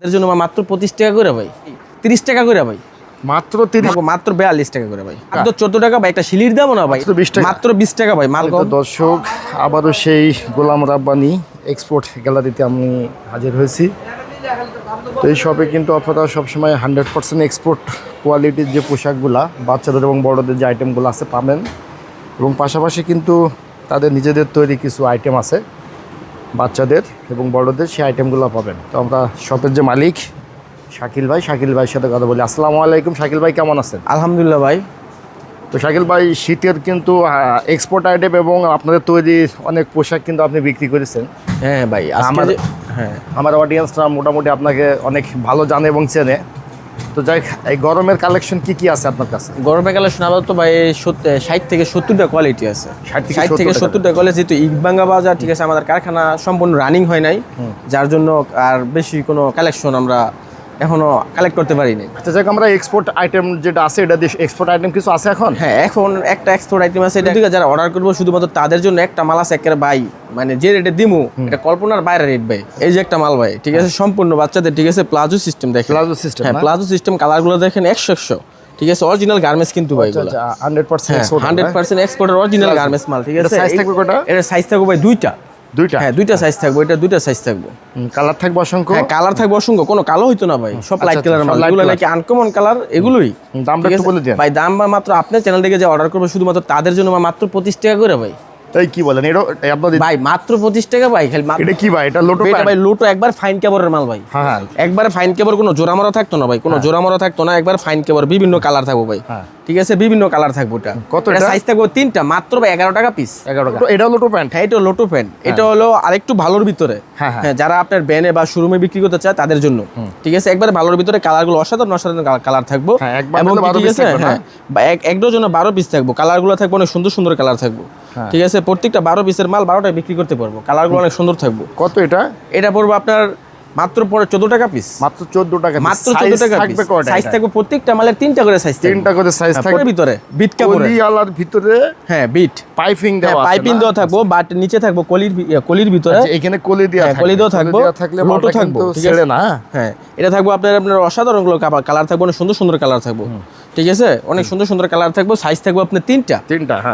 এর জন্য মাত্র 25 টাকা করে ভাই, 30 টাকা করে ভাই, মাত্র 30, মাত্র 42 টাকা করে ভাই। আর 14 টাকা ভাই, একটা শিলির দামও না ভাই, মাত্র 20 টাকা ভাই। মাল কম। দর্শক, আবারও সেই গোলাম রাব্বানি এক্সপোর্ট গ্যালারিতে আমি হাজির হয়েছি। তো এই শপে কিন্তু আপনারা সবসময় 100% এক্সপোর্ট কোয়ালিটির যে পোশাকগুলা বাচ্চাদের এবং বড়দের যে আইটেমগুলো আছে পাবেন, এবং পাশাপাশি কিন্তু তাদের নিজেদের তৈরি কিছু আইটেম আছে বাচ্চাদের এবং বড়দের, সেই আইটেমগুলো পাবেন। তো আমরা শপের যে মালিক শাকিল ভাইয়ের সাথে কথা বলি। আসসালামু আলাইকুম, শাকিল ভাই কেমন আছেন? আলহামদুলিল্লাহ ভাই। তো শাকিল ভাই, শীতের কিন্তু এক্সপোর্ট আইটেম এবং আপনাদের তৈরি অনেক পোশাক কিন্তু আপনি বিক্রি করেছেন। হ্যাঁ ভাই, আমার অডিয়েন্সরা মোটামুটি আপনাকে অনেক ভালো জানে এবং চেনে। তো যাই, এই গরমের কালেকশন কি আছে আপনার কাছে? গরমের কালেকশন আপাতত ভাই 60 থেকে 70টা কোয়ালিটি আছে। 60 থেকে 70টা কোয়ালিটি। যেহেতু ইটভাঙ্গা বাজার, ঠিক আছে, আমাদের কারখানা সম্পূর্ণ রানিং হয় নাই, যার জন্য আর বেশি কোনো কালেকশন আমরা এখনো কালেক্ট করতে পারি নাই। আচ্ছা, যাক, আমরা এক্সপোর্ট আইটেম যেটা আছে, এটা দিয়ে এক্সপোর্ট আইটেম কিছু আছে এখন? হ্যাঁ, এখন একটা এক্সপোর্ট আইটেম আছে, এটা থেকে যারা অর্ডার করবো শুধুমাত্র তাদের জন্য একটা মাল আছে একেবারে ভাই, মানে যে রেটে দিমু এটা কল্পনার বাইরে রেট ভাই। এই যে একটা মাল ভাই, ঠিক আছে, সম্পূর্ণ বাচ্চাদের, ঠিক আছে, প্লাজো সিস্টেম দেখেন। Palazzo system? হ্যাঁ, প্লাজো সিস্টেম। কালারগুলো দেখেন 100, ঠিক আছে, অরিজিনাল গার্মেন্টস কিন্তু ভাই, 100% এক্সপোর্টের অরিজিনাল গার্মেন্টস মাল, ঠিক আছে। সাইজ থাকবে কয়টা? এর সাইজ থাকবে ভাই দুইটা। হ্যাঁ, দুইটা সাইজ থাকবে, এটা দুইটা সাইজ থাকবে। কালার থাকবে অসংখ্য? হ্যাঁ, কালার থাকবে অসংখ্য, কোনো কালো হইতো না ভাই, সব লাইট কালার মাল। এগুলো নাকি আনকমন কালার, এগুলোই। দামটা একটু বলে দেন ভাই। দাম মাত্র আপনার চ্যানেল থেকে যে অর্ডার করবে শুধুমাত্র তাদের জন্য মাত্র 25 টাকা করে ভাই। এই কি বলেন, এটা আপনাদের ভাই মাত্র 25 টাকা ভাই। খালি এটা কি ভাই? এটা লোটো ভাই, লোটো একবার ফাইন কেবরের মাল ভাই। হ্যাঁ, একবার ফাইন কেবর, কোনো জোড়ামরা থাকতো না ভাই, কোনো জোড়ামরা থাকতো না, একবার ফাইন কেবর, বিভিন্ন কালার থাকবো ভাই, ঠিক আছে, বিভিন্ন কালার থাকবে। ওটা কত? সাইজ থাকবে তিনটা, মাত্র ভাই 11 টাকা পিস। 11 টাকা। এটা লোটো প্যান্ট? হ্যাঁ, এটা লোটো প্যান্ট। এটা হলো আরেকটু ভালোর ভিতরে, হ্যাঁ, যারা আপনার ব্যানে বা শোরুমে বিক্রি করতে চায় তাদের জন্য, ঠিক আছে, একবার ভালোর ভিতরে। কালারগুলো অসাধারণ কালার থাকবো, এবং ঠিক আছে, হ্যাঁ, এক ডজনে 12 পিস থাকবো। কালারগুলো থাকবে অনেক সুন্দর সুন্দর কালার থাকবো, ঠিক আছে। প্রত্যেকটা 12 পিসের মাল 12টায় বিক্রি করতে পারবো। কালারগুলো অনেক সুন্দর থাকবো। কত এটা? এটা পড়বে আপনার মাত্র 14 টাকা পিস। মাত্র 14 টাকা? মাত্র 14 টাকা থাকবে। সাইজ থাকবে প্রত্যেকটা মালের 3টা করে সাইজ থাকবে। 3টা করে সাইজ থাকবে ভিতরে বিট কাপড়, কলিয়ালার ভিতরে। হ্যাঁ, বিট পাইপিং দেওয়া আছে, পাইপিং দেওয়া থাকবে, বাট নিচে থাকবে কলির ভিতরে। আচ্ছা, এখানে কলি দেওয়া থাকবে, কলি দেওয়া থাকবে, লোটো থাকবে, ঠিক আছে না? হ্যাঁ, এটা থাকবে আপনার অসাধারণ গুলো কালার থাকবে, অনেক সুন্দর সুন্দর কালার থাকবে, ঠিক আছে, অনেক সুন্দর সুন্দর কালার থাকবে। সাইজ থাকবে আপনার তিনটা,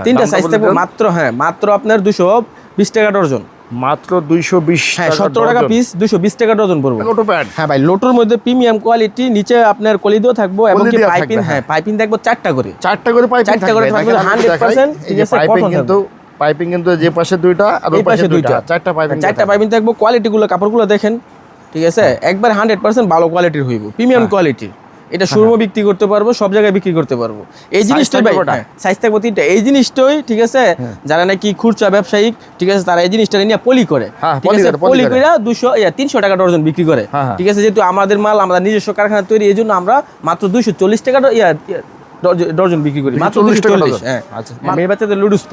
তিনটা সাইজ থাকবে। মাত্র, হ্যাঁ, মাত্র আপনার 220 টাকা ডজন। মাত্র 220? হ্যাঁ, 17 টাকা পিস, 220 টাকা ডজন পড়বে। Lotto pant? হ্যাঁ ভাই, লোটোর মধ্যে প্রিমিয়াম কোয়ালিটি, নিচে আপনার কলি দেওয়া থাকবে, এবং কি পাইপিং, হ্যাঁ, পাইপিং থাকবে 4টা করে। 4টা করে পাইপিং থাকবে 100%, ঠিক আছে। পাইপিং কিন্তু যে পাশে দুইটা আর ওই পাশে দুইটা, 4টা পাইপিং থাকবে। কোয়ালিটিগুলো, কাপড়গুলো দেখেন, ঠিক আছে, একবার 100% ভালো কোয়ালিটির হইব, প্রিমিয়াম কোয়ালিটির। এটা শোরুমে বিক্রি করতে পারবো, সব জায়গায় বিক্রি করতে পারবো। এই জিনিসটাই ভাই, সাইজ থাকবে 3টা। এই জিনিসটাই, ঠিক আছে, যারা নাকি খুচরা ব্যবসায়িক, ঠিক আছে, তারা এই জিনিসটা নিয়ে পলি করে, ঠিক আছে, পলি করে 300 টাকা ডজন বিক্রি করে, ঠিক আছে। যেহেতু আমাদের মাল, আমরা নিজস্ব কারখানা তৈরি, এই জন্য আমরা মাত্র 240 টাকা ডজন বিক্রি করি, মাত্র 240। হ্যাঁ, আচ্ছা। মেয়ে বাচ্চাদের লুডুস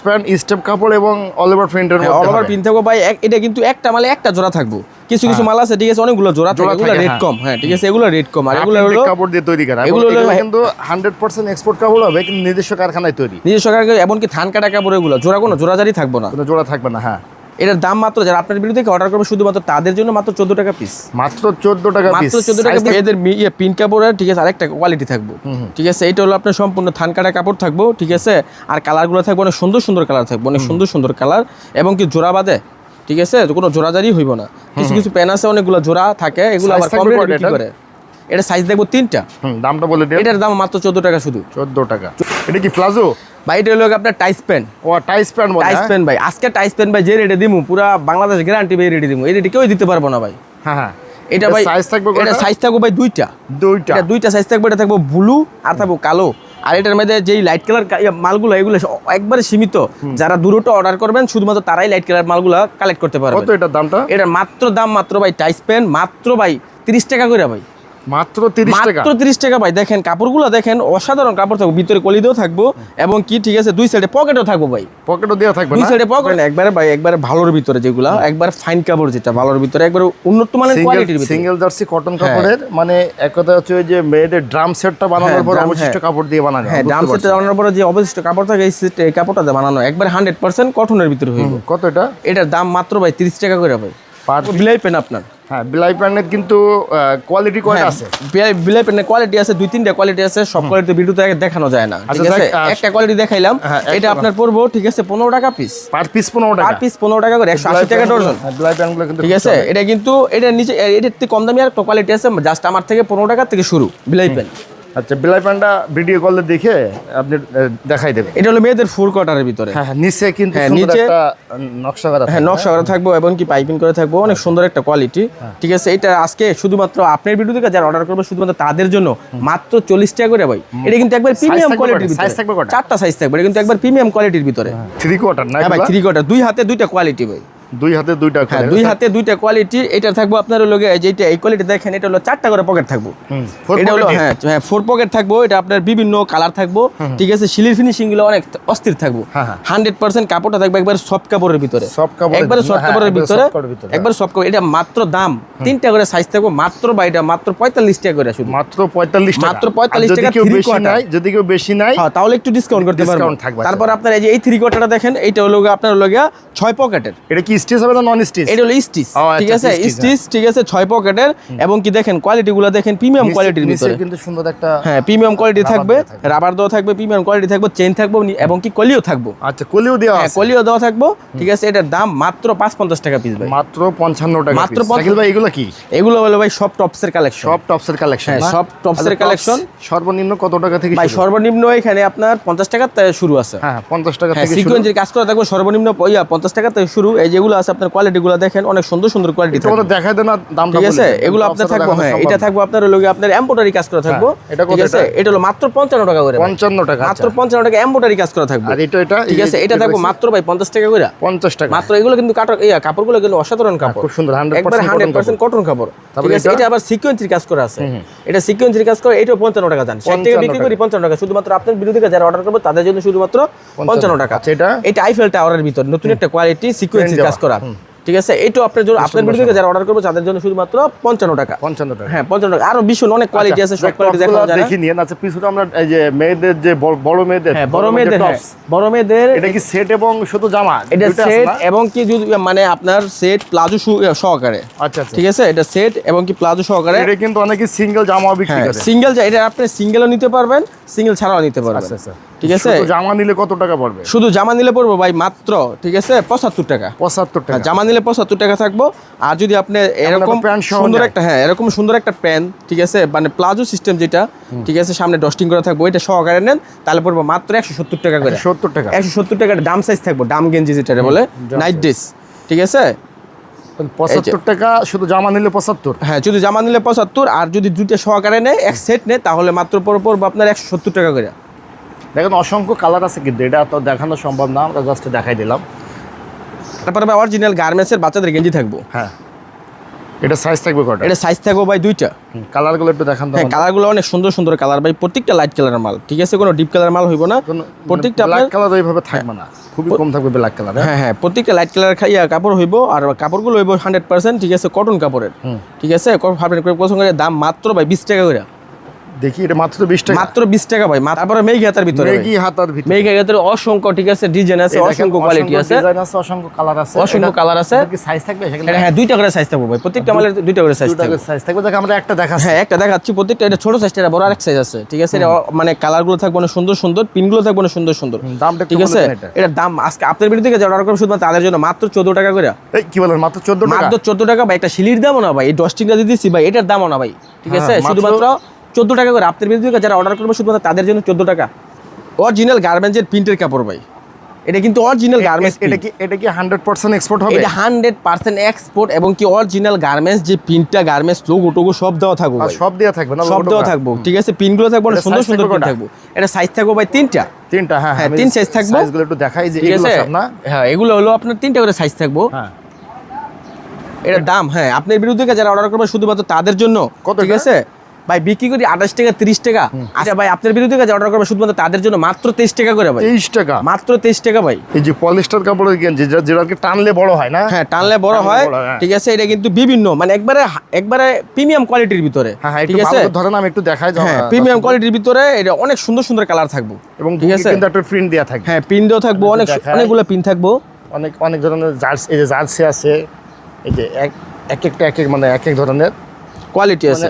প্যান্ট, স্টেপ কাপড় এবং অল ওভার প্রিন্টের মধ্যে, অল ওভার প্রিন্ট থাকবে ভাই। এটা কিন্তু একটা মালে একটা জোড়া থাকবে। কিছু কিছু মাল আছে, ঠিক আছে, অনেকগুলো জোড়া থাকে, এগুলো রেট কম, হ্যাঁ, ঠিক আছে, এগুলো রেট কম। আর এগুলো হলো কাপড় দিয়ে তৈরি করা, এগুলো কিন্তু 100% এক্সপোর্ট কাপড় হবে, কিন্তু নিজস্ব কারখানায় তৈরি, নিজস্ব কারখানায়। এমনকি থান কাটা কাপড়, এগুলো জোড়া, কোনো জোড়াজারি থাকবে না, কোনো জোড়া থাকবে না। হ্যাঁ, এটার দাম মাত্র, যারা আপনার ভিডিও থেকে অর্ডার করবে শুধুমাত্র তাদের জন্য মাত্র 14 টাকা পিস। মাত্র 14 টাকা পিস, মাত্র 14 টাকা পিস। এদের পিন কাপড়ের, ঠিক আছে, আরেকটা কোয়ালিটি থাকবে, ঠিক আছে। এটা হলো আপনার সম্পূর্ণ থান কাটা কাপড় থাকবে, ঠিক আছে। আর কালারগুলো থাকবে অনেক সুন্দর সুন্দর কালার থাকবে, অনেক সুন্দর সুন্দর কালার, এবং কি জোড়া বাদে, ঠিক আছে, কোনো জোড়াজারি হইব না। কিছু কিছু প্যান আছে অনেকগুলো জোড়া থাকে, এগুলো আবার কম রেটে বিক্রি করে। এটা সাইজ দেখবো 3টা। দামটা বলে দিন। এটার দাম মাত্র 14 টাকা শুধু। 14 টাকা। এটা কি প্লাজো ভাই? এটা হলো আপনার টাইস প্যান্ট। ও, টাইস প্যান্ট বলে? টাইস প্যান্ট ভাই, আজকে টাইস প্যান্ট ভাই যে রেটে দিমু, পুরা বাংলাদেশ গ্যারান্টি ভাই রেটে দিমু। এই রেটে কেউ দিতে পারবো না ভাই। হ্যাঁ হ্যাঁ, এটা ভাই সাইজ থাকবে, এটা সাইজ থাকবে ভাই দুইটা সাইজ থাকবে। এটা থাকবে ব্লু আর থাকবে কালো। আর এটার মধ্যে যেই লাইট কালার মালগুলো, এগুলো একবারে সীমিত। যারা দূরটা অর্ডার করবেন শুধুমাত্র তারাই লাইট কালার মালগুলো কালেক্ট করতে পারবে। কত এটার দামটা? এটার দাম মাত্র ভাই টাইস প্যান্ট মাত্র ভাই 30 টাকা করে ভাই। মাত্র 30 টাকা? মাত্র 30 টাকা ভাই। দেখেন কাপড়গুলো দেখেন, অসাধারণ কাপড় থাকবে, ভিতরে কলি দিয়েও থাকবো, এবং কি, ঠিক আছে, দুই সাইডে পকেটও থাকবো ভাই, পকেটও দেওয়া থাকবে, দুই সাইডে পকেট। একবারে ভাই, একবারে ভালোর ভিতরে, যেগুলো একবার ফাইন কাপড়, যেটা ভালোর ভিতরে, একবার উন্নত মানের কোয়ালিটির ভিতরে, সিঙ্গেল জার্সি কটন কাপড়ের। মানে এক কথা হচ্ছে যে মেয়েদের ড্রাম সেটটা বানানোর পর অবশিষ্ট কাপড় দিয়ে বানানো। হ্যাঁ, ড্রাম সেটটা বানানোর পর যে অবশিষ্ট কাপড় থাকে, এই কাপড়টা দিয়ে বানানো, একবার 100% কটনের ভিতরে হইব। কত এটা? এটার দাম মাত্র ভাই 30 টাকা করে ভাই। বিলাই পেন আপনার হ্যাঁ বিলাই প্যান্টের কিন্তু কোয়ালিটি কয়টা আছে? বিলাই প্যান্টের কোয়ালিটি আছে 2-3টা কোয়ালিটি আছে, সব কোয়ালিটি ভিডিওতে দেখানো যায় না, ঠিক আছে? একটা কোয়ালিটি দেখাইলাম, এটা আপনার পড়বো ঠিক আছে 15 টাকা পিস, পার পিস 15 টাকা, পার পিস 15 টাকা করে, 180 টাকা ডজন। বিলাই প্যান্টগুলো কিন্তু ঠিক আছে, এটা কিন্তু এটার নিচে এটার থেকে কম দামি আর একটা কোয়ালিটি আছে, জাস্ট আমার থেকে 15 টাকা থেকে শুরু বিলাই প্যান্ট। আচ্ছা বিলাই প্যান্টটা ভিডিও কলে দেখে আপনি দেখাই দেবেন। এটা হলো মেয়েদের ফুল কটারের ভিতরে, হ্যাঁ নিচে কিন্তু হ্যাঁ, সুন্দর নিচে একটা নকশা করা, হ্যাঁ নকশা করা থাকবো এবং কি পাইপিং করে থাকবো, অনেক সুন্দর একটা কোয়ালিটি। ঠিক আছে, এটা আজকে শুধুমাত্র আপনার ভিডিও থেকে যারা অর্ডার করবে শুধুমাত্র তাদের জন্য মাত্র 40 টাকা করে ভাই। এটা কিন্তু একবার প্রিমিয়াম কোয়ালিটির ভিতরে, সাইজ থাকবে কয়টা? 4টা সাইজ থাকবে, এটা কিন্তু একবার প্রিমিয়াম কোয়ালিটির ভিতরে। 3 কোয়ার্টার না হ্যাঁ ভাই, 3 কোয়ার্টার, দুই হাতে দুইটা কোয়ালিটি ভাই, দুই হাতে দুইটা হ্যাঁ দুই হাতে দুইটা কোয়ালিটি। এটা থাকবো আপনার হলো যেটা এই কোয়ালিটি দেখেন, এটা হলো 4টা করে পকেট থাকবো, এটা হলো হ্যাঁ 4 পকেট থাকবো। এটা আপনার বিভিন্ন কালার থাকবো, ঠিক আছে? সিলির ফিনিশিং গুলো অনেক অস্থির থাকবো, 100% কাপড়টা থাকবে একবার সফট কাপড়ের ভিতরে, একবার সফট কাপড়ের ভিতরে, একবার সফট কাপড়। এটা মাত্র দাম 3টা করে সাইজ থাকবো মাত্র, বা এটা মাত্র 45 টাকা করে, শুধু মাত্র 45 টাকা, মাত্র 45 টাকা। কেউ বেশি নাই, যদি কেউ বেশি নাই হ্যাঁ তাহলে একটু ডিসকাউন্ট করতে পারবো। তারপর আপনার এই যে এই 3 কোয়ার্টারটা দেখেন, এইটা হলো আপনার হলো 6 পকেটের। এটা কি স্টিচ হবে না নন স্টিচ? এটা হলো স্টিচ, ঠিক আছে? স্টিচ, ঠিক আছে, 6 পকেটের। এবং কি দেখেন কোয়ালিটি গুলো দেখেন, প্রিমিয়াম কোয়ালিটির ভিতরে কিন্তু সুন্দর একটা, হ্যাঁ প্রিমিয়াম কোয়ালিটি থাকবে, রাবার দেওয়া থাকবে, প্রিমিয়াম কোয়ালিটি থাকবে, চেইন থাকবে এবং কি কলিও থাকবো। আচ্ছা কলিও দেওয়া আছে, কলিও দেওয়া থাকবো, ঠিক আছে? এটার দাম মাত্র 550 টাকা পিস ভাই, মাত্র 55 টাকা মাত্র। শাকিল ভাই এগুলো কি? এগুলো হলো ভাই সব টপসের কালেকশন, সব টপসের কালেকশন, হ্যাঁ সব টপসের কালেকশন। সর্বনিম্ন কত টাকা থেকে ভাই সর্বনিম্ন এখানে আপনার 50 টাকা থেকে শুরু আছে, হ্যাঁ 50 টাকা থেকে শুরু। সিকোয়েন্সের কাজ করা থাকবে, সর্বনিম্ন 50 টাকা থেকে শুরু। এই যেগুলো আছে আপনার কোয়ালিটি গুলো দেখেন, অনেক সুন্দর সুন্দর কোয়ালিটি তোমাদের দেখাই দেন না দামটা, ঠিক আছে? এগুলো আপনার থাকবো, হ্যাঁ এটা থাকবো আপনার হলো আপনার এমব্রয়ডারি কাজ করা থাকবো, ঠিক আছে? এটা হলো মাত্র 55 টাকা করে, 55 টাকা, মাত্র 55 টাকা এমব্রয়ডারি কাজ করা থাকবে। আর এটা ঠিক আছে, এটা থাকবো মাত্র ভাই 50 টাকা করে, 50 টাকা মাত্র। এগুলো কিন্তু কাপড়গুলো কিন্তু অসাধারণ কাপড়, খুব সুন্দর, একবার 100% কটন কাপড়, ঠিক আছে? এটা আবার সিকোয়েন্সের কাজ করা আছে, এটা সিকোয়েন্সের কাজ করে, এটাও 55 টাকা জান, 60 টাকা বিক্রি করি, 55 টাকা শুধুমাত্র আপনার বিরুদ্ধে যারা অর্ডার করবে তাদের জন্য শুধুমাত্র 55 টাকা। এটা আইফেল টাওয়ারের ভিতর নতুন একটা কোয়ালিটি, সিকোয়েন্সের কাজ করা, ঠিক আছে? এইটা আপনার জন্য, আপনার বিরুদ্ধে যারা অর্ডার করবে তাদের জন্য শুধুমাত্র 55 টাকা, 55 টাকা, হ্যাঁ 55 টাকা। আরো ভীষণ অনেক কোয়ালিটি আছে, সব কোয়ালিটি দেখানো যায় না। দেখি নিয়ে আচ্ছা পিছনে আমরা এই যে মেয়েদের যে বড় মেয়েদের, হ্যাঁ বড় মেয়েদের, হ্যাঁ বড় মেয়েদের। এটা কি সেট এবং শুধু জামা? এটা সেট এবং কি মানে আপনার সেট প্লাজো সহকারে, আচ্ছা আচ্ছা, ঠিক আছে? এটা সেট এবং কি প্লাজো সহকারে। এটা কিন্তু অনেকে সিঙ্গেল জামা বিক্রি করে, সিঙ্গেল, এটা আপনি সিঙ্গেলও নিতে পারবেন, সিঙ্গেল ছাড়াও নিতে পারবেন, আচ্ছা আচ্ছা, ঠিক আছে? শুধু জামা নিলে কত টাকা পড়বে? শুধু জামা নিলে পড়বো ভাই মাত্র, ঠিক আছে, 75 টাকা, 75 টাকা জামা নিলে 75 টাকা থাকবো। আর যদি আপনি এরকম সুন্দর একটা, হ্যাঁ এরকম সুন্দর একটা প্যান্ট, ঠিক আছে, মানে প্লাজো সিস্টেম যেটা, ঠিক আছে, সামনে ডস্টিং করা থাকবো, এটা সহকারে নেন তাহলে পড়বো মাত্র 170 টাকা করে, 70 টাকা, 170 টাকার দাম সাইজ থাকবো, দাম গেঞ্জি যেটা বলে নাইট ড্রেস, ঠিক আছে? 75 টাকা শুধু জামা নিলে 75, হ্যাঁ যদি জামা নিলে 75, আর যদি দুইটা সহকারে নেয় এক সেট নেয় তাহলে মাত্র পড়বো আপনার 170 টাকা করে। দেখেন অসংখ্য কালার আছে, কিন্তু এটা তো দেখানো সম্ভব না, আমরা জাস্ট দেখাই দিলাম। তারপরে অরিজিনাল গার্মেন্টসের বাচ্চাদের গেঞ্জি থাকবো, হ্যাঁ এটা সাইজ থাকবে কয়টা? এটা সাইজ থাকবো ভাই 2টা। কালারগুলো একটু দেখান তো। হ্যাঁ কালারগুলো অনেক সুন্দর সুন্দর কালার ভাই, প্রত্যেকটা লাইট কালারের মাল, ঠিক আছে? কোনো ডিপ কালার মাল হইব না, প্রত্যেকটা ব্ল্যাক কালার ওইভাবে থাকবে না, খুবই কম থাকবে ব্ল্যাক কালার। হ্যাঁ হ্যাঁ প্রত্যেকটা লাইট কালার খাইয়া কাপড় হইব, আর কাপড়গুলো হইব 100%, ঠিক আছে, কটন কাপড়ের, ঠিক আছে? পছন্দ করে দাম মাত্র ভাই 20 টাকা করে। দেখি এটা মাত্র 20 টাকা, মাত্র 20 টাকা ভাই। তারপরে মেঘ হাতার ভিতরে, মেঘি হাতার ভিতরে, মেঘ হাতার অসংখ্য, ঠিক আছে, ডিজাইন আছে, অসংখ্য কোয়ালিটি আছে, ডিজাইন আছে, অসংখ্য কালার আছে, অসংখ্য কালার আছে। কি সাইজ থাকবে সেখানে? হ্যাঁ 2টা করে সাইজ থাকবে ভাই, প্রত্যেকটা মালের 2টা করে সাইজ থাকবে, সাইজ থাকবে। দেখো আমরা একটা দেখাচ্ছি, হ্যাঁ একটা দেখাচ্ছি, প্রত্যেকটা এটা ছোট সাইজ, এটা বড় আরেক সাইজ আছে, ঠিক আছে? এটা মানে কালারগুলো থাকবে অনেক সুন্দর সুন্দর, পিনগুলো থাকবে অনেক সুন্দর সুন্দর, দামটা ঠিক আছে? এটার দাম আজকে আপনার বিরুদ্ধে যারা অর্ডার করবে শুধুমাত্র তাদের জন্য মাত্র 14 টাকা করে। এই কি বলেন মাত্র 14 টাকা? মাত্র 14 টাকা ভাই, একটা শিলির দামও না ভাই, এই ডস্টিংটা দিয়ে দিচ্ছি ভাই, এটার দামও না ভাই, ঠিক আছে? শুধুমাত্র 14 টাকা করে আপনার বিরুদ্ধে যারা অর্ডার করবে শুধুমাত্র তাদের জন্য 14 টাকা। অরিজিনাল গার্মেন্টসের প্রিন্টের কাপড় ভাই, এটা কিন্তু অরিজিনাল গার্মেন্টস। এটা কি 100% এক্সপোর্ট হবে? এটা 100% এক্সপোর্ট, এবং কি অরিজিনাল গার্মেন্টস যে প্রিন্টটা, গার্মেন্টস লোগো টোগো সব দেওয়া থাকবে ভাই, সব দেওয়া থাকবে না? সব দেওয়া থাকবে, ঠিক আছে? পিনগুলো থাকবে অনেক সুন্দর সুন্দর পিন থাকবে। এটা সাইজ থাকবে ভাই 3টা, 3টা, হ্যাঁ হ্যাঁ 3 সাইজ থাকবে। সাইজগুলো একটু দেখাই যে ঠিক এগুলো আছে? সব না, হ্যাঁ এগুলো হলো আপনার 3টা করে সাইজ থাকবে, হ্যাঁ এটার দাম, হ্যাঁ আপনার বিরুদ্ধে যারা অর্ডার করবে শুধুমাত্র তাদের জন্য, ঠিক আছে ভাই, বিক্রি করি 28 টাকা 30 টাকা। আচ্ছা ভাই আপনার বিরুদ্ধে যারা অর্ডার করবে শুধুমাত্র তাদের জন্য মাত্র 23 টাকা করে ভাই, 23 টাকা, মাত্র 23 টাকা ভাই। এই যে পলিস্টার কাপড়ের গেঞ্জি যেটা কি টানলে বড় হয় না? হ্যাঁ টানলে বড় হয়, ঠিক আছে? এটা কিন্তু বিভিন্ন মানে একবারে প্রিমিয়াম কোয়ালিটির ভিতরে, ঠিক আছে? ধরেন আমি একটু দেখাই, হ্যাঁ প্রিমিয়াম কোয়ালিটির ভিতরে এটা অনেক সুন্দর সুন্দর কালার থাকবে, এবং ঠিক আছে? কিন্তু একটা প্রিন্ট দেয়া থাকবে, হ্যাঁ পিন দেওয়া থাকবে, অনেকগুলো পিন থাকবে, অনেক ধরনের জার্সি, এই যে জার্সি আছে, এই যে এক একটা মানে এক এক ধরনের কোয়ালিটি আছে,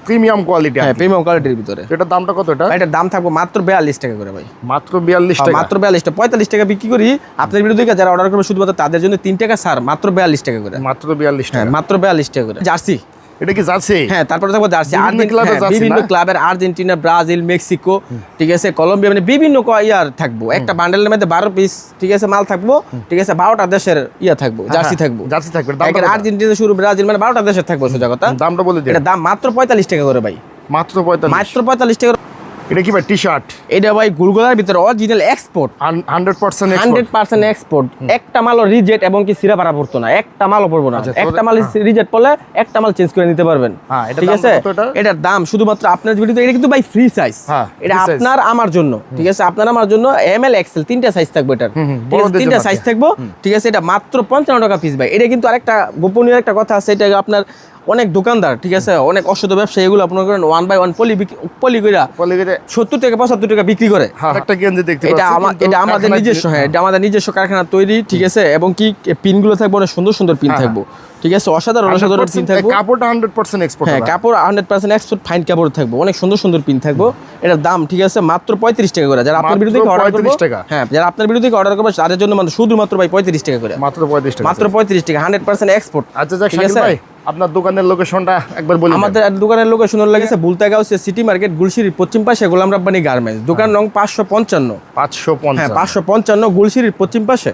প্রিমিয়াম কোয়ালিটি। হ্যাঁ প্রিমিয়াম কোয়ালিটির ভিতরে। এটার দামটা কত? এটা এটার দাম থাকবে মাত্র 42 টাকা করে ভাই। মাত্র 42 টাকা? মাত্র 42 টাকা। 45 টাকা বিক্রি করি, আপনার ভিডিও দেখে যারা অর্ডার করবে শুধুমাত্র তাদের জন্য 3 টাকা ছাড়, মাত্র 42 টাকা করে। মাত্র 42 হ্যাঁ টাকা? মাত্র 42 টাকা করে। জার্সি, এটা কি জার্সি? হ্যাঁ তারপরে থাকবে জার্সি। বিভিন্ন বিভিন্ন ক্লাবের আর্জেন্টিনা, ব্রাজিল, মেক্সিকো, ঠিক আছে, কলম্বিয়া, মানে বিভিন্ন ইয়ার থাকবো। একটা বান্ডেলের মধ্যে 12 পিস, ঠিক আছে, মাল থাকবো, ঠিক আছে, 12টা দেশের ইয়া থাকবো, জার্সি থাকবো। জার্সি থাকবে। আর্জেন্টিনা শুরু, ব্রাজিল, মানে 12টা দেশের থাকবো সোজা কথা। দামটা বলে দিন। এটা দাম মাত্র 45 টাকা করে ভাই। মাত্র 45? মাত্র 45 টাকা। এটা কি ভাই টি শার্ট? এটা ভাই গুলগোলার ভিতরে অরিজিনাল এক্সপোর্ট, 100% 100% এক্সপোর্ট। একটা মালও রিজেক্ট এবং কি সিরা পারা পড়তো না, একটা মালও পড়বো না। একটা মাল রিজেক্ট পড়লে একটা মাল চেঞ্জ করে নিতে পারবেন, ঠিক আছে। এটার দাম শুধুমাত্র আপনার ভিডিওতে, এটা কিন্তু ভাই ফ্রি সাইজ, এটা আপনার আমার জন্য, ঠিক আছে, আপনার আমার জন্য। ML XL 3টা সাইজ থাকবে এটার, ঠিক আছে, 3টা সাইজ থাকবো, ঠিক আছে। এটা মাত্র 55 টাকা পিস ভাই। এটা কিন্তু আরেকটা গোপনীয় একটা কথা আছে, এটা আপনার অনেক দোকানদার, ঠিক আছে, অনেক অসৎ ব্যবসায়ী, এগুলো আপনার করেন 1 বাই 1 পলি কইরা 70 থেকে 75 টাকা বিক্রি করে। একটা গেঞ্জি দেখতে এটা আমাদের নিজস্ব, হ্যাঁ এটা আমাদের নিজস্ব কারখানা তৈরি, ঠিক আছে। এবং কি পিনগুলো থাকবে অনেক সুন্দর সুন্দর পিন থাকবো, ঠিক আছে, অসাধারণ পিন থাকবে। কাপড়টা 100% এক্সপোর্ট, হ্যাঁ কাপড় 100% এক্সপোর্ট, ফাইন কাপড় থাকবে, অনেক সুন্দর সুন্দর পিন থাকবো। এটার দাম, ঠিক আছে, মাত্র 35 টাকা করে। যারা আপনার ভিডিও থেকে অর্ডার করবে, হ্যাঁ যারা আপনার ভিডিও থেকে অর্ডার করবে তাদের জন্য মানে শুধুমাত্র ভাই 35 টাকা করে। মাত্র 35 টাকা? মাত্র 35 টাকা, 100% এক্সপোর্ট। আচ্ছা যাক শাকিল ভাই, আপনার দোকানের লোকেশনটা একবার বলুন। আমাদের দোকানের লোকেশন লাগছে বুলতাগাঁও সিটি মার্কেট, গুলশিরির পশ্চিম পাশে গোলাম রাব্বানি গার্মেন্টস, দোকান নং 555। 555? হ্যাঁ 555 গুলশিরির পশ্চিম পাশে।